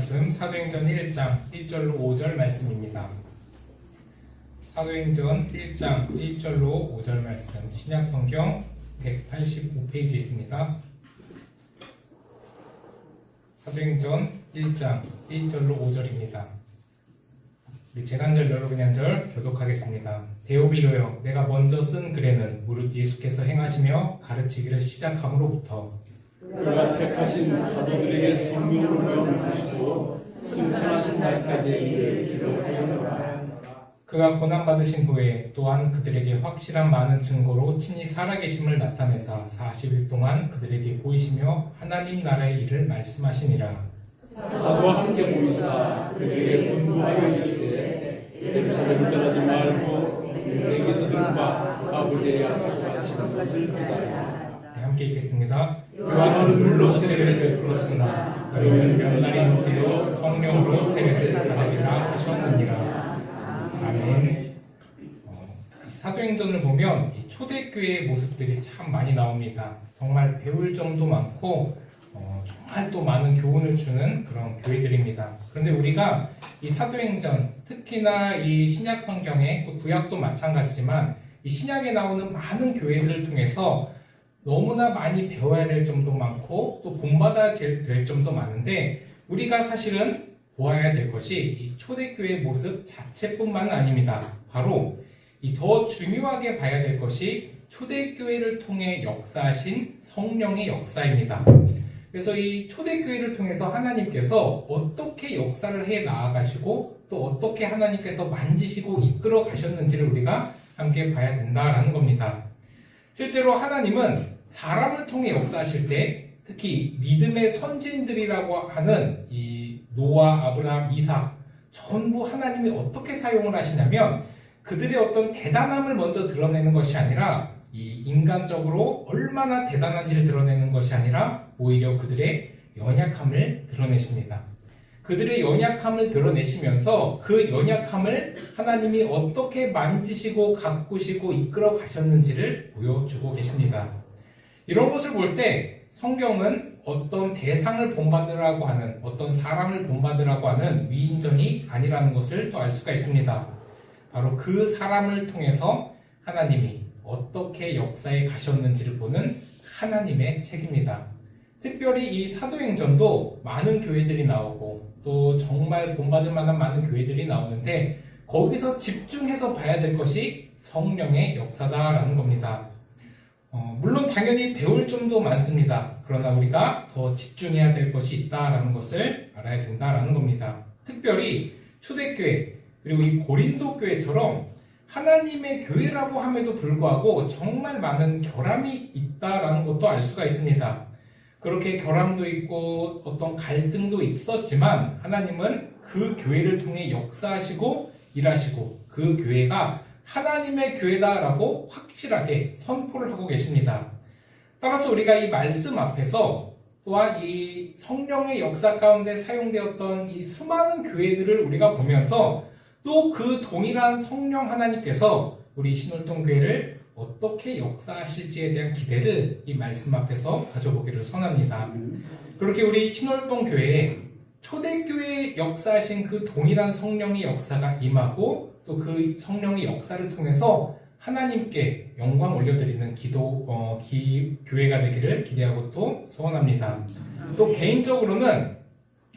말씀 사도행전 1장 1절로 5절 말씀입니다. 사도행전 1장 1절로 5절 말씀 신약성경 185페이지에 있습니다. 사도행전 1장 1절로 5절입니다. 우리 제간절 여러분의 한 절 교독하겠습니다. 데오빌로여, 내가 먼저 쓴 글에는 무릇 예수께서 행하시며 가르치기를 시작함으로부터 그가 택하신 사도들에게 성령으로 명하시고 승천하신 날까지의 일을 기록하였노라. 그가 고난받으신 후에 또한 그들에게 확실한 많은 증거로 친히 살아계심을 나타내사 40일 동안 그들에게 보이시며 하나님 나라의 일을 말씀하시니라. 사도와 함께 보이사 그들에게 분부하여 이르시되 예루살렘 떠나지 말고 내게서 들과 가볼레아 가시는 것을 기다리라. 함께 읽겠습니다. 요한은 물로 세례를 베풀었으나 너희는 몇 날이 못되어 성령으로 세례를 받으리라 하셨느니라. 아멘. 사도행전을 보면 이 초대교회의 모습들이 참 많이 나옵니다. 정말 배울 점도 많고 정말 또 많은 교훈을 주는 그런 교회들입니다. 그런데 우리가 이 사도행전, 특히나 이 신약 성경에 또 구약도 마찬가지지만 이 신약에 나오는 많은 교회들을 통해서 너무나 많이 배워야 될 점도 많고 또 본받아야 될 점도 많은데 우리가 사실은 보아야 될 것이 이 초대교회의 모습 자체뿐만은 아닙니다. 바로 이 더 중요하게 봐야 될 것이 초대교회를 통해 역사하신 성령의 역사입니다. 그래서 이 초대교회를 통해서 하나님께서 어떻게 역사를 해 나아가시고 또 어떻게 하나님께서 만지시고 이끌어 가셨는지를 우리가 함께 봐야 된다라는 겁니다. 실제로 하나님은 사람을 통해 역사하실 때 특히 믿음의 선진들이라고 하는 이 노아, 아브라함, 이삭 전부 하나님이 어떻게 사용을 하시냐면 그들의 어떤 대단함을 먼저 드러내는 것이 아니라 이 인간적으로 얼마나 대단한지를 드러내는 것이 아니라 오히려 그들의 연약함을 드러내십니다. 그들의 연약함을 드러내시면서 그 연약함을 하나님이 어떻게 만지시고 가꾸시고 이끌어 가셨는지를 보여주고 계십니다. 이런 것을 볼 때 성경은 어떤 대상을 본받으라고 하는 어떤 사람을 본받으라고 하는 위인전이 아니라는 것을 또 알 수가 있습니다. 바로 그 사람을 통해서 하나님이 어떻게 역사에 가셨는지를 보는 하나님의 책입니다. 특별히 이 사도행전도 많은 교회들이 나오고 또 정말 본받을 만한 많은 교회들이 나오는데 거기서 집중해서 봐야 될 것이 성령의 역사다라는 겁니다. 물론 당연히 배울 점도 많습니다. 그러나 우리가 더 집중해야 될 것이 있다라는 것을 알아야 된다라는 겁니다. 특별히 초대교회 그리고 이 고린도 교회처럼 하나님의 교회라고 함에도 불구하고 정말 많은 결함이 있다라는 것도 알 수가 있습니다. 그렇게 결함도 있고 어떤 갈등도 있었지만 하나님은 그 교회를 통해 역사하시고 일하시고 그 교회가 하나님의 교회다라고 확실하게 선포를 하고 계십니다. 따라서 우리가 이 말씀 앞에서 또한 이 성령의 역사 가운데 사용되었던 이 수많은 교회들을 우리가 보면서 또 그 동일한 성령 하나님께서 우리 신월동 교회를 어떻게 역사하실지에 대한 기대를 이 말씀 앞에서 가져보기를 선합니다. 그렇게 우리 신월동 교회에 초대교회에 역사하신 그 동일한 성령의 역사가 임하고 또 그 성령의 역사를 통해서 하나님께 영광 올려드리는 교회가 되기를 기대하고 또 소원합니다. 또 개인적으로는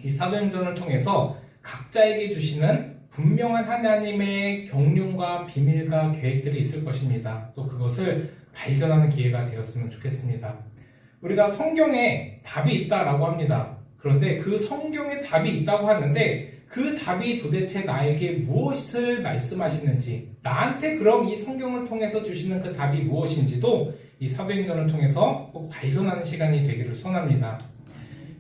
이 사도행전을 통해서 각자에게 주시는 분명한 하나님의 경륜과 비밀과 계획들이 있을 것입니다. 또 그것을 발견하는 기회가 되었으면 좋겠습니다. 우리가 성경에 답이 있다라고 합니다. 그런데 그 성경에 답이 있다고 하는데 그 답이 도대체 나에게 무엇을 말씀하시는지, 나한테 그럼 이 성경을 통해서 주시는 그 답이 무엇인지도 이 사도행전을 통해서 꼭 발견하는 시간이 되기를 소원합니다.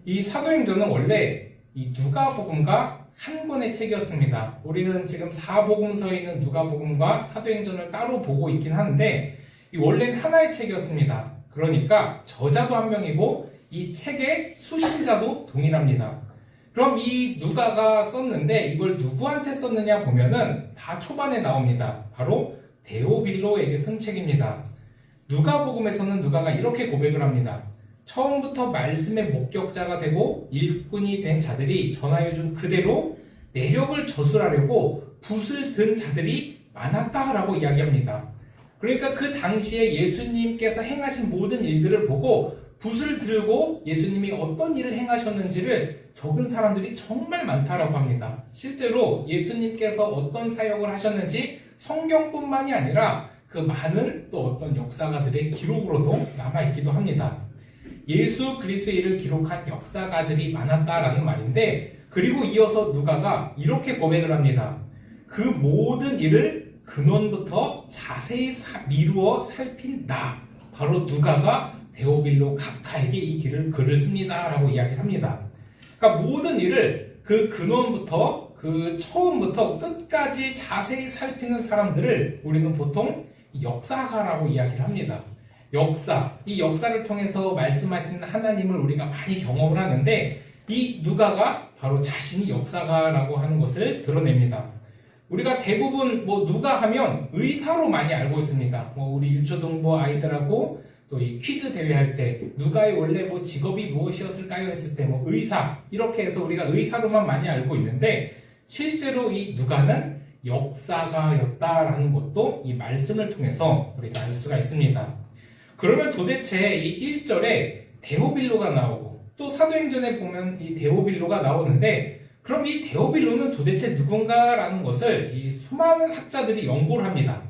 이 사도행전은 원래 이 누가복음과 한 권의 책이었습니다. 우리는 지금 사복음서에 있는 누가복음과 사도행전을 따로 보고 있긴 하는데 이 원래는 하나의 책이었습니다. 그러니까 저자도 한 명이고 이 책의 수신자도 동일합니다. 그럼 이 누가가 썼는데 이걸 누구한테 썼느냐 보면은 다 초반에 나옵니다. 바로 데오빌로에게 쓴 책입니다. 누가복음에서는 누가가 이렇게 고백을 합니다. 처음부터 말씀의 목격자가 되고 일꾼이 된 자들이 전하여 준 그대로 내력을 저술하려고 붓을 든 자들이 많았다라고 이야기합니다. 그러니까 그 당시에 예수님께서 행하신 모든 일들을 보고 붓을 들고 예수님이 어떤 일을 행하셨는지를 적은 사람들이 정말 많다라고 합니다. 실제로 예수님께서 어떤 사역을 하셨는지 성경뿐만이 아니라 그 많은 또 어떤 역사가들의 기록으로도 남아있기도 합니다. 예수 그리스도의 일을 기록한 역사가들이 많았다라는 말인데, 그리고 이어서 누가가 이렇게 고백을 합니다. 그 모든 일을 근원부터 자세히 미루어 살핀 나, 바로 누가가 데오빌로 각하에게 이 글을 씁니다 라고 이야기를 합니다. 그러니까 모든 일을 그 근원부터 그 처음부터 끝까지 자세히 살피는 사람들을 우리는 보통 역사가라고 이야기를 합니다. 이 역사를 통해서 말씀하시는 하나님을 우리가 많이 경험을 하는데, 이 누가가 바로 자신이 역사가라고 하는 것을 드러냅니다. 우리가 대부분 누가 하면 의사로 많이 알고 있습니다. 우리 유초동부 아이들하고 또 이 퀴즈 대회 할 때 누가의 원래 직업이 무엇이었을까요 했을 때 의사, 이렇게 해서 우리가 의사로만 많이 알고 있는데, 실제로 이 누가는 역사가였다라는 것도 이 말씀을 통해서 우리가 알 수가 있습니다. 그러면 도대체 이 1절에 데오빌로가 나오고 또 사도행전에 보면 이 데오빌로가 나오는데, 그럼 이 데오빌로는 도대체 누군가라는 것을 이 수많은 학자들이 연구를 합니다.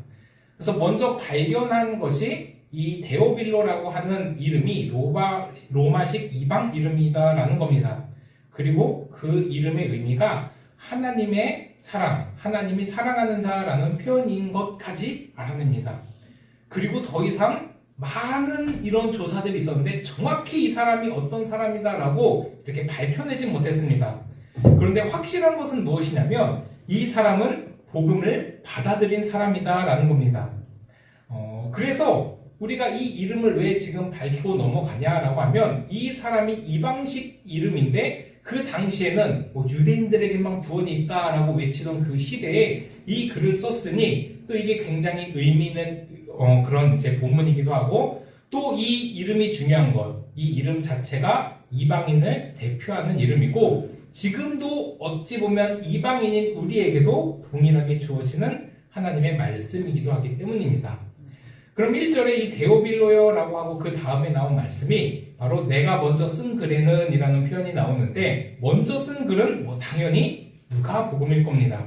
그래서 먼저 발견한 것이 이 데오빌로라고 하는 이름이 로마식 이방 이름이다라는 겁니다. 그리고 그 이름의 의미가 하나님의 사랑, 하나님이 사랑하는 자라는 표현인 것까지 알아냅니다. 그리고 더 이상 많은 이런 조사들이 있었는데 정확히 이 사람이 어떤 사람이다라고 이렇게 밝혀내지 못했습니다. 그런데 확실한 것은 무엇이냐면 이 사람은 복음을 받아들인 사람이다라는 겁니다. 그래서 우리가 이 이름을 왜 지금 밝히고 넘어가냐라고 하면, 이 사람이 이방식 이름인데 그 당시에는 유대인들에게만 구원이 있다라고 외치던 그 시대에 이 글을 썼으니 또 이게 굉장히 의미 있는 그런 본문이기도 하고, 또 이 이름이 중요한 것, 이 이름 자체가 이방인을 대표하는 이름이고, 지금도 어찌 보면 이방인인 우리에게도 동일하게 주어지는 하나님의 말씀이기도 하기 때문입니다. 그럼 1절에 이 데오빌로요라고 하고 그 다음에 나온 말씀이 바로 내가 먼저 쓴 글에는 이라는 표현이 나오는데, 먼저 쓴 글은 당연히 누가복음일 겁니다.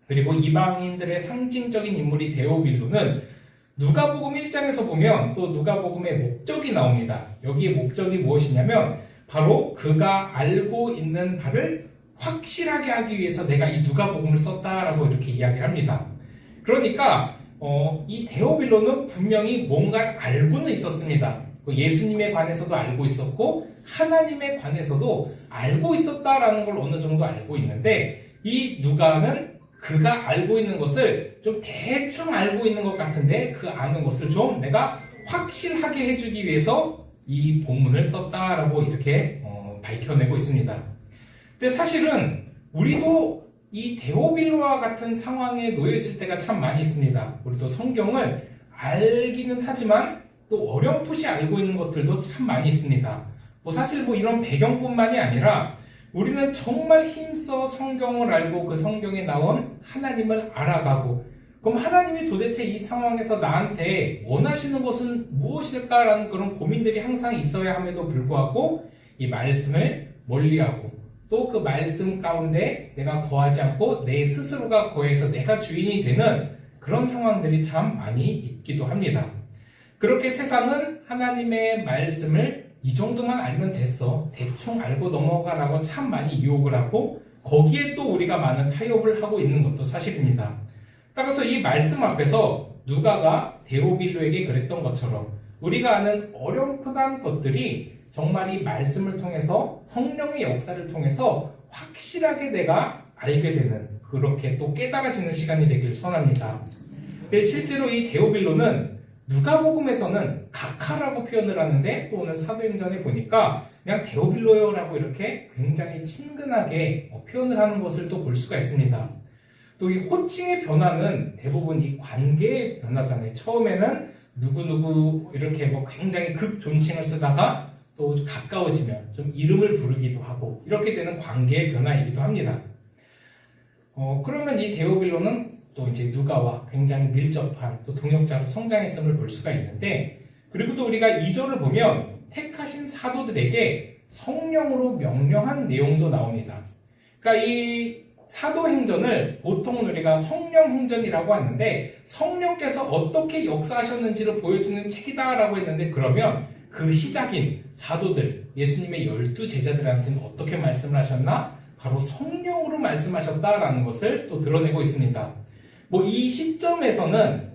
그리고 이방인들의 상징적인 인물이 데오빌로는 누가복음 1장에서 보면 또 누가복음의 목적이 나옵니다. 여기에 목적이 무엇이냐면 바로 그가 알고 있는 바를 확실하게 하기 위해서 내가 이 누가복음을 썼다라고 이렇게 이야기를 합니다. 그러니까 이 데오빌로는 분명히 뭔가를 알고는 있었습니다. 예수님에 관해서도 알고 있었고 하나님에 관해서도 알고 있었다라는 걸 어느 정도 알고 있는데, 이 누가는 그가 알고 있는 것을 좀 대충 알고 있는 것 같은데 그 아는 것을 좀 내가 확실하게 해주기 위해서 이 본문을 썼다라고 이렇게 밝혀내고 있습니다. 근데 사실은 우리도 이 데오빌로와 같은 상황에 놓여 있을 때가 참 많이 있습니다. 우리도 성경을 알기는 하지만 또 어렴풋이 알고 있는 것들도 참 많이 있습니다. 사실 이런 배경뿐만이 아니라 우리는 정말 힘써 성경을 알고 그 성경에 나온 하나님을 알아가고, 그럼 하나님이 도대체 이 상황에서 나한테 원하시는 것은 무엇일까라는 그런 고민들이 항상 있어야 함에도 불구하고 이 말씀을 멀리하고 또 그 말씀 가운데 내가 거하지 않고 내 스스로가 거해서 내가 주인이 되는 그런 상황들이 참 많이 있기도 합니다. 그렇게 세상은 하나님의 말씀을 이 정도만 알면 됐어, 대충 알고 넘어가라고 참 많이 유혹을 하고, 거기에 또 우리가 많은 타협을 하고 있는 것도 사실입니다. 따라서 이 말씀 앞에서 누가가 데오빌로에게 그랬던 것처럼 우리가 아는 어렴풋한 것들이 정말 이 말씀을 통해서, 성령의 역사를 통해서 확실하게 내가 알게 되는, 그렇게 또 깨달아지는 시간이 되길 선합니다. 근데 실제로 이 데오빌로는 누가복음에서는 각하라고 표현을 하는데, 또 오늘 사도행전에 보니까 그냥 데오빌로요라고 이렇게 굉장히 친근하게 표현을 하는 것을 또 볼 수가 있습니다. 또 이 호칭의 변화는 대부분 이 관계의 변화잖아요. 처음에는 누구누구 이렇게 굉장히 극존칭을 쓰다가 또 가까워지면 좀 이름을 부르기도 하고 이렇게 되는 관계의 변화이기도 합니다. 그러면 이 데오빌로는 또 이제 누가와 굉장히 밀접한 또 동역자로 성장했음을 볼 수가 있는데, 그리고 또 우리가 2절을 보면 택하신 사도들에게 성령으로 명령한 내용도 나옵니다. 그러니까 이 사도행전을 보통 우리가 성령행전이라고 하는데, 성령께서 어떻게 역사하셨는지를 보여주는 책이다라고 했는데, 그러면 그 시작인 사도들, 예수님의 12제자들한테는 어떻게 말씀을 하셨나? 바로 성령으로 말씀하셨다라는 것을 또 드러내고 있습니다. 이 시점에서는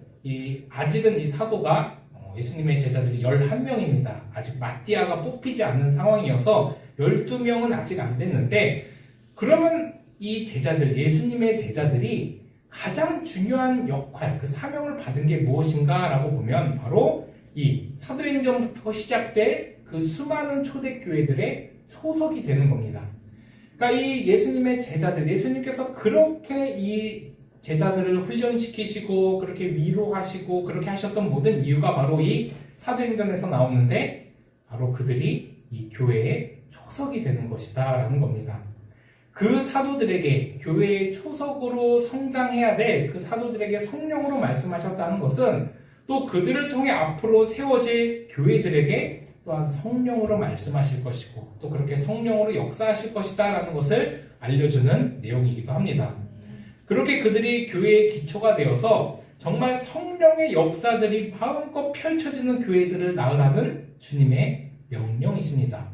아직은 이 사도가 예수님의 제자들이 11명입니다. 아직 마띠아가 뽑히지 않는 상황이어서 12명은 아직 안 됐는데, 그러면 이 제자들, 예수님의 제자들이 가장 중요한 역할, 그 사명을 받은 게 무엇인가 라고 보면 바로 이 사도행전부터 시작될 그 수많은 초대교회들의 초석이 되는 겁니다. 그러니까 이 예수님의 제자들, 예수님께서 그렇게 이 제자들을 훈련시키시고 그렇게 위로하시고 그렇게 하셨던 모든 이유가 바로 이 사도행전에서 나오는데, 바로 그들이 이 교회의 초석이 되는 것이다 라는 겁니다. 그 사도들에게, 교회의 초석으로 성장해야 될 그 사도들에게 성령으로 말씀하셨다는 것은 또 그들을 통해 앞으로 세워질 교회들에게 또한 성령으로 말씀하실 것이고 또 그렇게 성령으로 역사하실 것이다 라는 것을 알려주는 내용이기도 합니다. 그렇게 그들이 교회의 기초가 되어서 정말 성령의 역사들이 마음껏 펼쳐지는 교회들을 낳으라는 주님의 명령이십니다.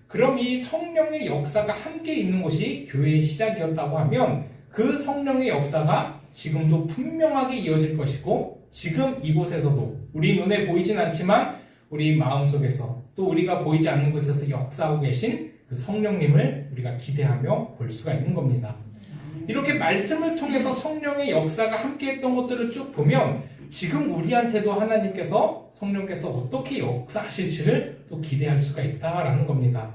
그럼 이 성령의 역사가 함께 있는 곳이 교회의 시작이었다고 하면 그 성령의 역사가 지금도 분명하게 이어질 것이고, 지금 이곳에서도 우리 눈에 보이진 않지만 우리 마음속에서 또 우리가 보이지 않는 곳에서 역사하고 계신 그 성령님을 우리가 기대하며 볼 수가 있는 겁니다. 이렇게 말씀을 통해서 성령의 역사가 함께 했던 것들을 쭉 보면 지금 우리한테도 하나님께서, 성령께서 어떻게 역사하실지를 또 기대할 수가 있다라는 겁니다.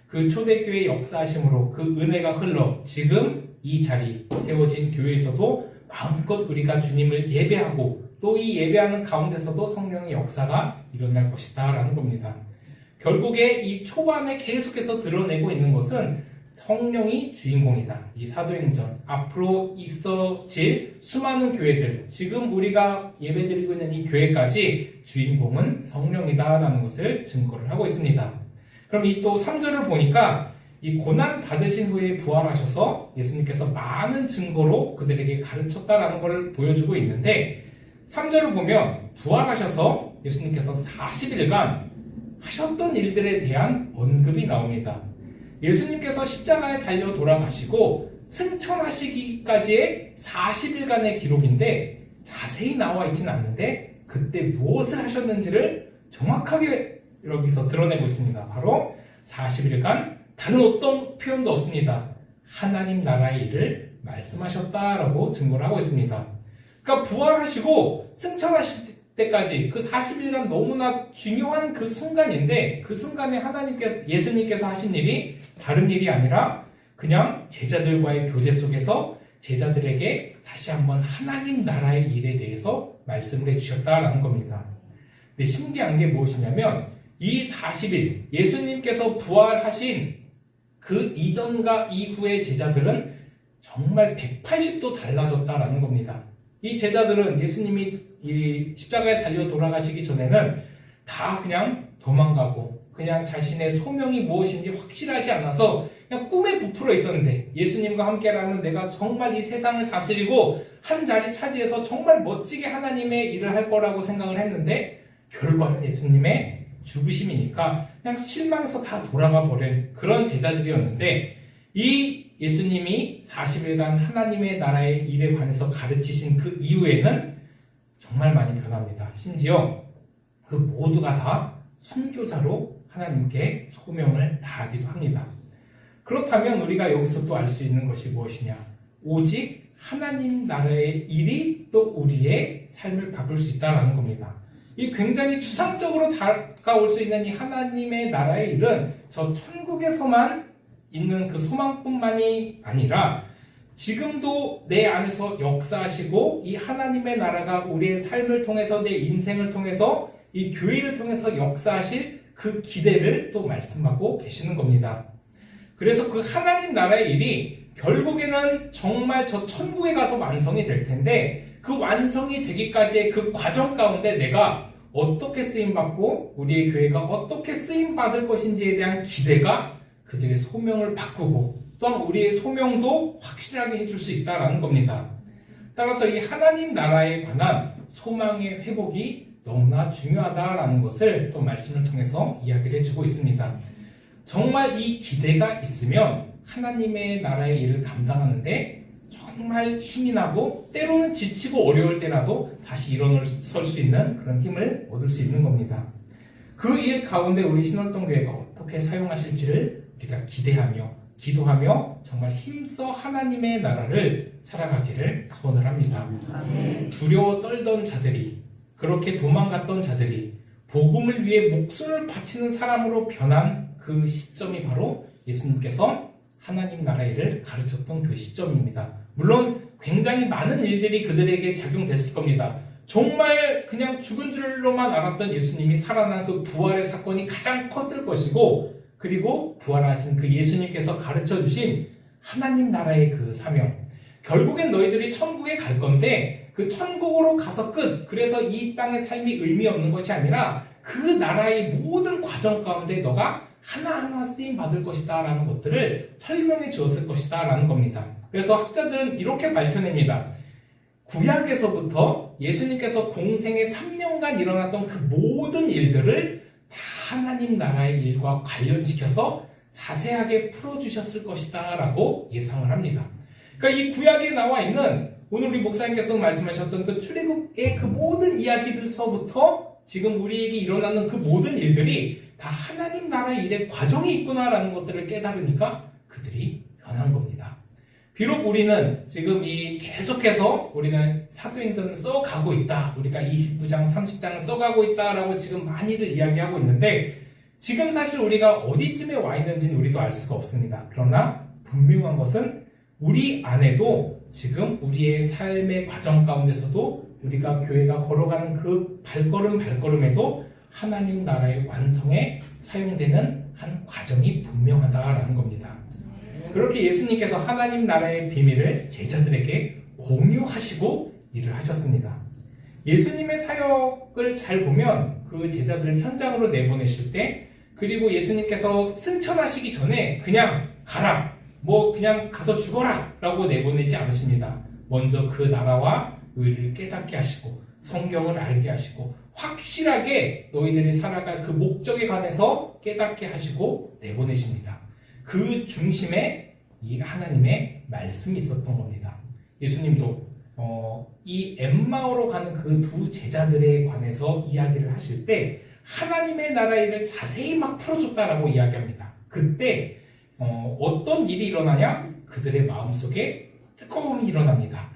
그 초대교회의 역사하심으로 그 은혜가 흘러 지금 이 자리 세워진 교회에서도 마음껏 우리가 주님을 예배하고 또 이 예배하는 가운데서도 성령의 역사가 일어날 것이다 라는 겁니다. 결국에 이 초반에 계속해서 드러내고 있는 것은 성령이 주인공이다. 이 사도행전, 앞으로 있어질 수많은 교회들, 지금 우리가 예배드리고 있는 이 교회까지 주인공은 성령이다 라는 것을 증거를 하고 있습니다. 그럼 이 또 3절을 보니까 이 고난 받으신 후에 부활하셔서 예수님께서 많은 증거로 그들에게 가르쳤다라는 것을 보여주고 있는데, 3절을 보면 부활하셔서 예수님께서 40일간 하셨던 일들에 대한 언급이 나옵니다. 예수님께서 십자가에 달려 돌아가시고 승천하시기까지의 40일간의 기록인데 자세히 나와 있지는 않는데 그때 무엇을 하셨는지를 정확하게 여기서 드러내고 있습니다. 바로 40일간 다른 어떤 표현도 없습니다. 하나님 나라의 일을 말씀하셨다라고 증거를 하고 있습니다. 그러니까 부활하시고 승천하실 때까지 그 40일간 너무나 중요한 그 순간인데, 그 순간에 예수님께서 하신 일이 다른 일이 아니라 그냥 제자들과의 교제 속에서 제자들에게 다시 한번 하나님 나라의 일에 대해서 말씀을 해주셨다라는 겁니다. 근데 신기한 게 무엇이냐면 이 40일 예수님께서 부활하신 그 이전과 이후의 제자들은 정말 180도 달라졌다라는 겁니다. 이 제자들은 예수님이 이 십자가에 달려 돌아가시기 전에는 다 그냥 도망가고 그냥 자신의 소명이 무엇인지 확실하지 않아서 그냥 꿈에 부풀어 있었는데, 예수님과 함께라면 내가 정말 이 세상을 다스리고 한 자리 차지해서 정말 멋지게 하나님의 일을 할 거라고 생각을 했는데, 결과는 예수님의 죽으심이니까 그냥 실망해서 다 돌아가 버린 그런 제자들이었는데, 이 예수님이 40일간 하나님의 나라의 일에 관해서 가르치신 그 이후에는 정말 많이 변합니다. 심지어 그 모두가 다 순교자로 하나님께 소명을 다하기도 합니다. 그렇다면 우리가 여기서 또 알 수 있는 것이 무엇이냐? 오직 하나님 나라의 일이 또 우리의 삶을 바꿀 수 있다는 겁니다. 이 굉장히 추상적으로 다가올 수 있는 이 하나님의 나라의 일은 저 천국에서만 있는 그 소망뿐만이 아니라 지금도 내 안에서 역사하시고 이 하나님의 나라가 우리의 삶을 통해서, 내 인생을 통해서, 이 교회를 통해서 역사하실 그 기대를 또 말씀하고 계시는 겁니다. 그래서 그 하나님 나라의 일이 결국에는 정말 저 천국에 가서 완성이 될 텐데 그 완성이 되기까지의 그 과정 가운데 내가 어떻게 쓰임받고 우리의 교회가 어떻게 쓰임받을 것인지에 대한 기대가 그들의 소명을 바꾸고 또한 우리의 소명도 확실하게 해줄 수 있다는 겁니다. 따라서 이 하나님 나라에 관한 소망의 회복이 너무나 중요하다라는 것을 또 말씀을 통해서 이야기를 해주고 있습니다. 정말 이 기대가 있으면 하나님의 나라의 일을 감당하는데 정말 힘이 나고 때로는 지치고 어려울 때라도 다시 일어설 수 있는 그런 힘을 얻을 수 있는 겁니다. 그 일 가운데 우리 신월동 교회가 어떻게 사용하실지를 우리가 기대하며 기도하며 정말 힘써 하나님의 나라를 살아가기를 소원을 합니다. 두려워 떨던 자들이 그렇게 도망갔던 자들이 복음을 위해 목숨을 바치는 사람으로 변한 그 시점이 바로 예수님께서 하나님 나라 일을 가르쳤던 그 시점입니다. 물론 굉장히 많은 일들이 그들에게 작용됐을 겁니다. 정말 그냥 죽은 줄로만 알았던 예수님이 살아난 그 부활의 사건이 가장 컸을 것이고 그리고 부활하신 그 예수님께서 가르쳐주신 하나님 나라의 그 사명 결국엔 너희들이 천국에 갈 건데 그 천국으로 가서 끝 그래서 이 땅의 삶이 의미 없는 것이 아니라 그 나라의 모든 과정 가운데 너가 하나하나 쓰임 받을 것이다 라는 것들을 설명해 주었을 것이다 라는 겁니다. 그래서 학자들은 이렇게 밝혀냅니다. 구약에서부터 예수님께서 공생의 3년간 일어났던 그 모든 일들을 다 하나님 나라의 일과 관련시켜서 자세하게 풀어주셨을 것이다 라고 예상을 합니다. 그러니까 이 구약에 나와 있는 오늘 우리 목사님께서 말씀하셨던 그 출애굽의 그 모든 이야기들서부터 지금 우리에게 일어나는 그 모든 일들이 다 하나님 나라의 일의 과정이 있구나라는 것들을 깨달으니까 그들이 변한 겁니다. 비록 우리는 지금 이 계속해서 우리는 사도행전을 써가고 있다. 우리가 29장, 30장을 써가고 있다라고 지금 많이들 이야기하고 있는데 지금 사실 우리가 어디쯤에 와 있는지는 우리도 알 수가 없습니다. 그러나 분명한 것은 우리 안에도 지금 우리의 삶의 과정 가운데서도 우리가 교회가 걸어가는 그 발걸음에도 하나님 나라의 완성에 사용되는 한 과정이 분명하다라는 겁니다. 그렇게 예수님께서 하나님 나라의 비밀을 제자들에게 공유하시고 일을 하셨습니다. 예수님의 사역을 잘 보면 그 제자들을 현장으로 내보내실 때 그리고 예수님께서 승천하시기 전에 그냥 가라 그냥 가서 죽어라 라고 내보내지 않으십니다. 먼저 그 나라와 의를 깨닫게 하시고 성경을 알게 하시고 확실하게 너희들이 살아갈 그 목적에 관해서 깨닫게 하시고 내보내십니다. 그 중심에 이 하나님의 말씀이 있었던 겁니다. 예수님도 이 엠마오로 가는 그 두 제자들에 관해서 이야기를 하실 때 하나님의 나라 일을 자세히 막 풀어줬다라고 이야기합니다. 그때 어떤 일이 일어나냐? 그들의 마음속에 뜨거움이 일어납니다.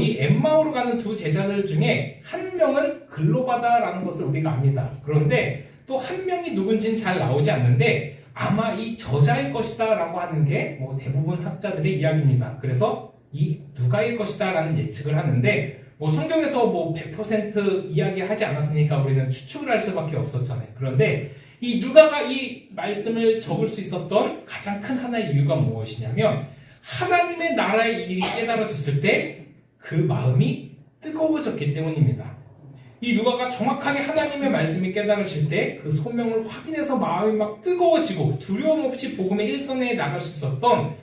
이 엠마오로 가는 두 제자들 중에 한 명은 글로바다라는 것을 우리가 압니다. 그런데 또 한 명이 누군지는 잘 나오지 않는데 아마 이 저자일 것이다 라고 하는 게 대부분 학자들의 이야기입니다. 그래서 이 누가일 것이다 라는 예측을 하는데 성경에서 100% 이야기하지 않았으니까 우리는 추측을 할 수밖에 없었잖아요. 그런데 이 누가가 이 말씀을 적을 수 있었던 가장 큰 하나의 이유가 무엇이냐면 하나님의 나라의 일이 깨달아졌을 때 그 마음이 뜨거워졌기 때문입니다. 이 누가가 정확하게 하나님의 말씀이 깨달으실 때 그 소명을 확인해서 마음이 막 뜨거워지고 두려움 없이 복음의 일선에 나갈 수 있었던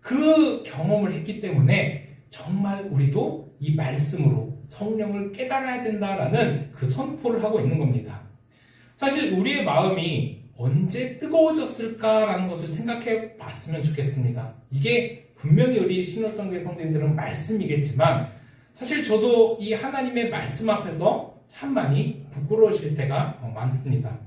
그 경험을 했기 때문에 정말 우리도 이 말씀으로 성령을 깨달아야 된다라는 그 선포를 하고 있는 겁니다. 사실 우리의 마음이 언제 뜨거워졌을까라는 것을 생각해 봤으면 좋겠습니다. 이게 분명히 우리 신월동교회 성도님들은 말씀이겠지만 사실 저도 이 하나님의 말씀 앞에서 참 많이 부끄러우실 때가 많습니다.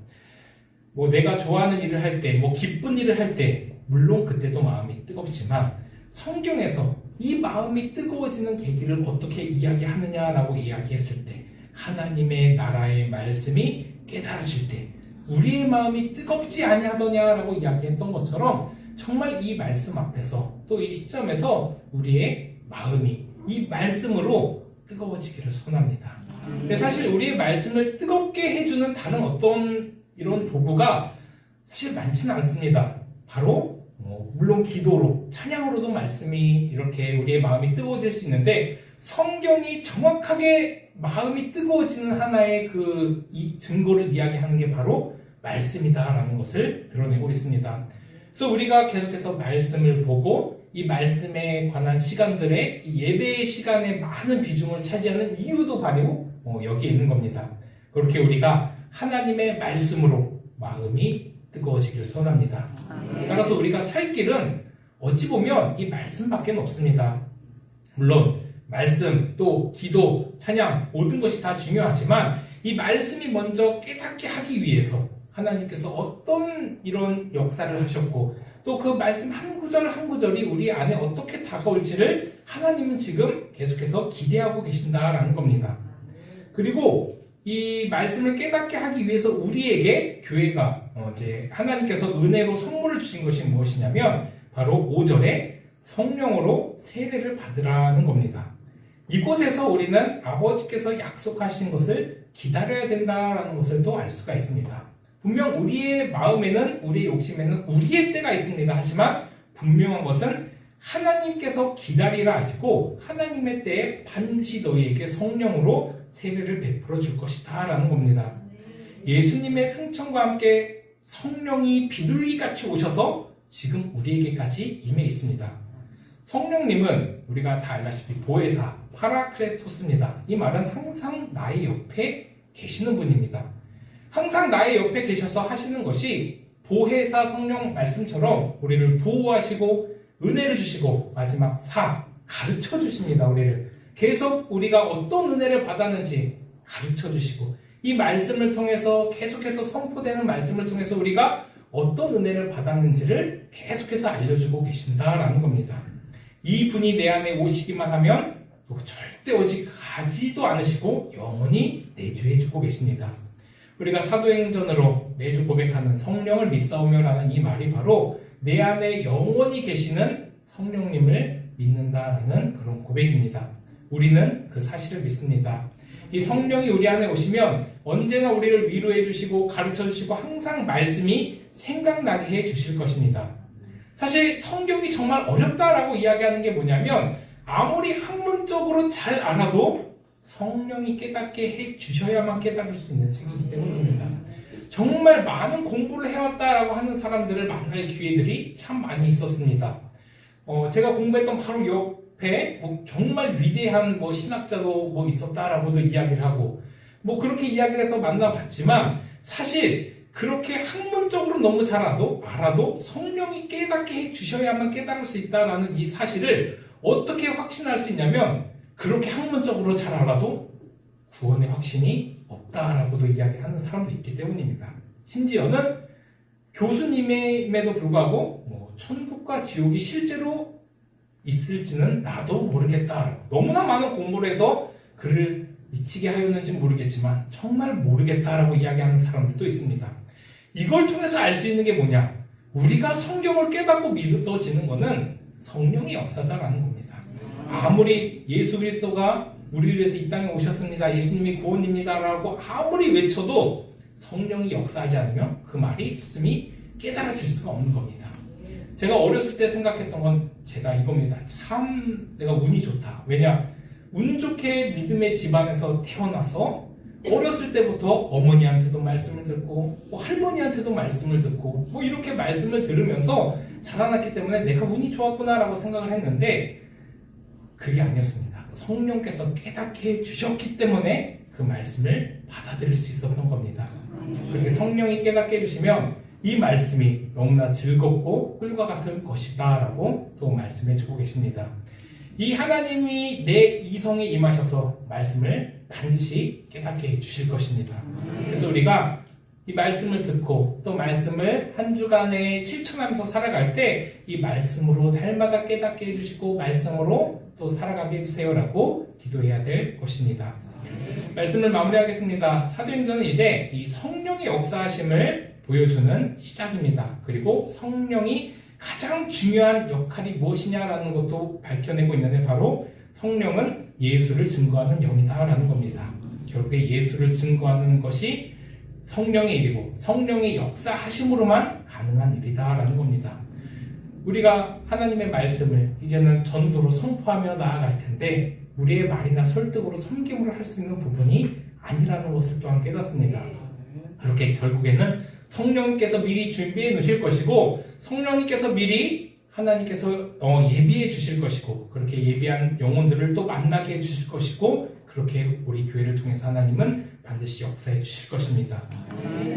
내가 좋아하는 일을 할 때, 기쁜 일을 할 때, 물론 그때도 마음이 뜨겁지만 성경에서 이 마음이 뜨거워지는 계기를 어떻게 이야기하느냐라고 이야기했을 때 하나님의 나라의 말씀이 깨달아질 때 우리의 마음이 뜨겁지 아니하더냐라고 이야기했던 것처럼 정말 이 말씀 앞에서 또 이 시점에서 우리의 마음이 이 말씀으로 뜨거워지기를 소원합니다. 근데 사실 우리의 말씀을 뜨겁게 해주는 다른 어떤 이런 도구가 사실 많지는 않습니다. 바로 물론 기도로, 찬양으로도 말씀이 이렇게 우리의 마음이 뜨거워질 수 있는데, 성경이 정확하게 마음이 뜨거워지는 하나의 이 증거를 이야기하는 게 바로 말씀이다라는 것을 드러내고 있습니다. 그래서 우리가 계속해서 말씀을 보고 이 말씀에 관한 시간들의 예배의 시간에 많은 비중을 차지하는 이유도 바로 여기에 있는 겁니다. 그렇게 우리가 하나님의 말씀으로 마음이 뜨거워지기를 소원합니다. 따라서 우리가 살 길은 어찌 보면 이 말씀밖에 없습니다. 물론 말씀, 또 기도, 찬양 모든 것이 다 중요하지만 이 말씀이 먼저 깨닫게 하기 위해서 하나님께서 어떤 이런 역사를 하셨고 또 그 말씀 한 구절 한 구절이 우리 안에 어떻게 다가올지를 하나님은 지금 계속해서 기대하고 계신다라는 겁니다. 그리고 이 말씀을 깨닫게 하기 위해서 우리에게 교회가 이제 하나님께서 은혜로 선물을 주신 것이 무엇이냐면 바로 5절에 성령으로 세례를 받으라는 겁니다. 이곳에서 우리는 아버지께서 약속하신 것을 기다려야 된다라는 것을 또 알 수가 있습니다. 분명 우리의 마음에는, 우리의 욕심에는 우리의 때가 있습니다. 하지만 분명한 것은 하나님께서 기다리라 하시고 하나님의 때에 반드시 너희에게 성령으로 세례를 베풀어 줄 것이다 라는 겁니다. 예수님의 승천과 함께 성령이 비둘기같이 오셔서 지금 우리에게까지 임해 있습니다. 성령님은 우리가 다 알다시피 보혜사, 파라크레토스입니다. 이 말은 항상 나의 옆에 계시는 분입니다. 항상 나의 옆에 계셔서 하시는 것이 보혜사 성령 말씀처럼 우리를 보호하시고 은혜를 주시고 마지막 가르쳐 주십니다. 우리를 계속 우리가 어떤 은혜를 받았는지 가르쳐 주시고 이 말씀을 통해서 계속해서 선포되는 말씀을 통해서 우리가 어떤 은혜를 받았는지를 계속해서 알려주고 계신다라는 겁니다. 이 분이 내 안에 오시기만 하면 또 절대 오직 가지도 않으시고 영원히 내주해 주고 계십니다. 우리가 사도행전으로 매주 고백하는 성령을 믿사오며라는 이 말이 바로 내 안에 영원히 계시는 성령님을 믿는다라는 그런 고백입니다. 우리는 그 사실을 믿습니다. 이 성령이 우리 안에 오시면 언제나 우리를 위로해 주시고 가르쳐 주시고 항상 말씀이 생각나게 해 주실 것입니다. 사실 성경이 정말 어렵다라고 이야기하는 게 뭐냐면 아무리 학문적으로 잘 알아도 성령이 깨닫게 해 주셔야만 깨달을 수 있는 책이기 때문입니다. 정말 많은 공부를 해왔다라고 하는 사람들을 만날 기회들이 참 많이 있었습니다. 제가 공부했던 바로 옆에 정말 위대한 신학자도 있었다라고도 이야기를 하고 그렇게 이야기를 해서 만나봤지만 사실 그렇게 학문적으로 너무 잘 알아도 성령이 깨닫게 해 주셔야만 깨달을 수 있다라는 이 사실을 어떻게 확신할 수 있냐면 그렇게 학문적으로 잘 알아도 구원의 확신이 없다라고도 이야기하는 사람도 있기 때문입니다. 심지어는 교수님임에도 불구하고 천국과 지옥이 실제로 있을지는 나도 모르겠다. 너무나 많은 공부를 해서 그를 미치게 하였는지 모르겠지만 정말 모르겠다라고 이야기하는 사람들도 있습니다. 이걸 통해서 알 수 있는 게 뭐냐? 우리가 성경을 깨닫고 믿어지는 것은 성령의 역사다라는 겁니다. 아무리 예수 그리스도가 우리를 위해서 이 땅에 오셨습니다. 예수님이 구원입니다라고 아무리 외쳐도 성령이 역사하지 않으면 그 말이 있음이 깨달아질 수가 없는 겁니다. 제가 어렸을 때 생각했던 건 제가 이겁니다. 참 내가 운이 좋다. 왜냐? 운 좋게 믿음의 집안에서 태어나서 어렸을 때부터 어머니한테도 말씀을 듣고 할머니한테도 말씀을 듣고 이렇게 말씀을 들으면서 자라났기 때문에 내가 운이 좋았구나라고 생각을 했는데 그게 아니었습니다. 성령께서 깨닫게 해주셨기 때문에 그 말씀을 받아들일 수 있었던 겁니다. 그렇게 성령이 깨닫게 해주시면 이 말씀이 너무나 즐겁고 꿀과 같은 것이다 라고 또 말씀해주고 계십니다. 이 하나님이 내 이성에 임하셔서 말씀을 반드시 깨닫게 해주실 것입니다. 그래서 우리가 이 말씀을 듣고 또 말씀을 한 주간에 실천하면서 살아갈 때 이 말씀으로 날마다 깨닫게 해주시고 말씀으로 또 살아가게 해주세요라고 기도해야 될 것입니다. 말씀을 마무리하겠습니다. 사도행전은 이제 이 성령의 역사하심을 보여주는 시작입니다. 그리고 성령이 가장 중요한 역할이 무엇이냐라는 것도 밝혀내고 있는데 바로 성령은 예수를 증거하는 영이다라는 겁니다. 결국에 예수를 증거하는 것이 성령의 일이고 성령의 역사하심으로만 가능한 일이다라는 겁니다. 우리가 하나님의 말씀을 이제는 전도로 선포하며 나아갈 텐데 우리의 말이나 설득으로 섬김으로 할 수 있는 부분이 아니라는 것을 또한 깨닫습니다. 그렇게 결국에는 성령님께서 미리 준비해 놓으실 것이고 성령님께서 미리 하나님께서 예비해 주실 것이고 그렇게 예비한 영혼들을 또 만나게 해 주실 것이고 그렇게 우리 교회를 통해서 하나님은 반드시 역사해 주실 것입니다.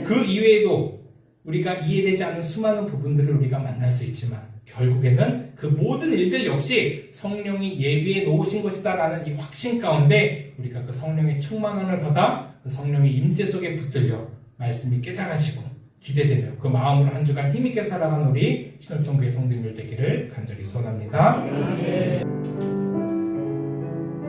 그 이외에도 우리가 이해되지 않는 수많은 부분들을 우리가 만날 수 있지만 결국에는 그 모든 일들 역시 성령이 예비해 놓으신 것이다 라는 이 확신 가운데 우리가 그 성령의 충만함을 받아 그 성령의 임재 속에 붙들려 말씀이 깨달아지고 기대되며 그 마음으로 한 주간 힘있게 살아가는 우리 신월동교회 성도님들 되기를 간절히 소원합니다.